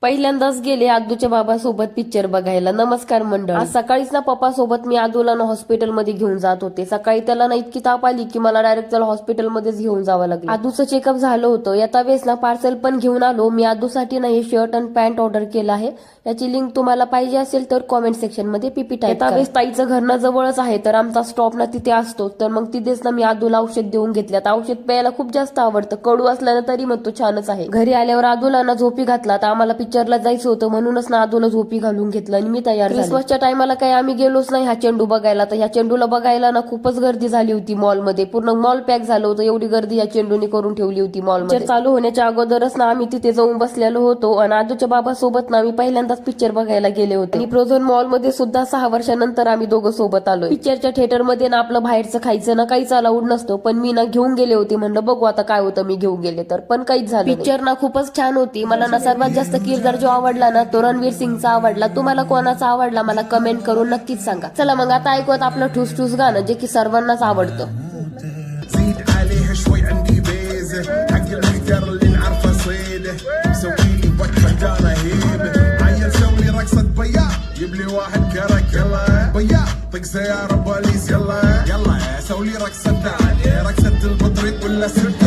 पहिल्यांदाच गेले आदूच्या बाबासोबत पिक्चर बघायला. नमस्कार मंडळ. आज सकाळीच ना पप्पा सोबत मी आदूला ना हॉस्पिटलमध्ये घेऊन जात होते. सकाळी त्याला ना इतकी ताप आली की मला डायरेक्ट त्याला हॉस्पिटलमध्येच घेऊन जावं लागलं. आदूचं चेकअप झालं होतं. येता वेळेस ना पार्सल पण घेऊन आलो. मी आदूसाठी ना हे शर्ट आणि पॅन्ट ऑर्डर केलं आहे. याची लिंक तुम्हाला पाहिजे असेल तर कॉमेंट सेक्शन मध्ये पीपी टाईप करा. वेळेस ताईचं घर ना जवळच आहे तर आमचा स्टॉप ना तिथे असतो. तर मग तिथेच ना मी आदूला औषध देऊन घेतल्यात. औषध प्यायला खूप जास्त आवडतं. कडू असल्यानं तरी म्हणतो छानच आहे. घरी आल्यावर आदूला ना झोपी घातला. तर आम्हाला पिक्चरला जायचं होतं म्हणूनच ना आदूला झोपी घालून घेतलं आणि मी तयार झाले. क्रिसमसच्या टायमाला काही आम्ही गेलोच नाही हा चेंडू बघायला. तर ह्या चेंडूला बघायला ना खूपच गर्दी झाली होती मॉलमध्ये. पूर्ण मॉल पॅक झालं होतं. एवढी गर्दी या चेंडूने करून ठेवली होती मॉलमध्ये. चालू होण्याच्या अगोदरच ना आम्ही तिथे जाऊन बसलेलो होतो आणि आदूच्या बाबासोबत ना आम्ही पहिल्यांदाच पिक्चर बघायला गेले होते. आणि प्रोझोन मॉल मध्ये सुद्धा 6 वर्षानंतर आम्ही दोघं सोबत आलो. पिक्चरच्या थिएटर मध्ये ना आपलं बाहेरचं खायचं ना काहीच अलाउड नसतं. पण मी ना घेऊन गेले होते. म्हणलं बघू आता काय होतं मी घेऊन गेले तर. पण काहीच झालं. पिक्चर ना खूपच छान होती. मला ना सर्वात जास्त किरदार जो आवडला ना तो रणवीर सिंगचा आवडला. तुम्हाला कोणाचा आवडला मला कमेंट करून नक्कीच सांगा. चला मग आता ऐकूयात आपलं ठुस ठुस गाणं जे की सर्वांनाच आवडतं. جيب لي واحد كرك يلا بيا طق سيارة بوليس يلا يلا سوي لي رقصة رقصة البطريق ولا سلطة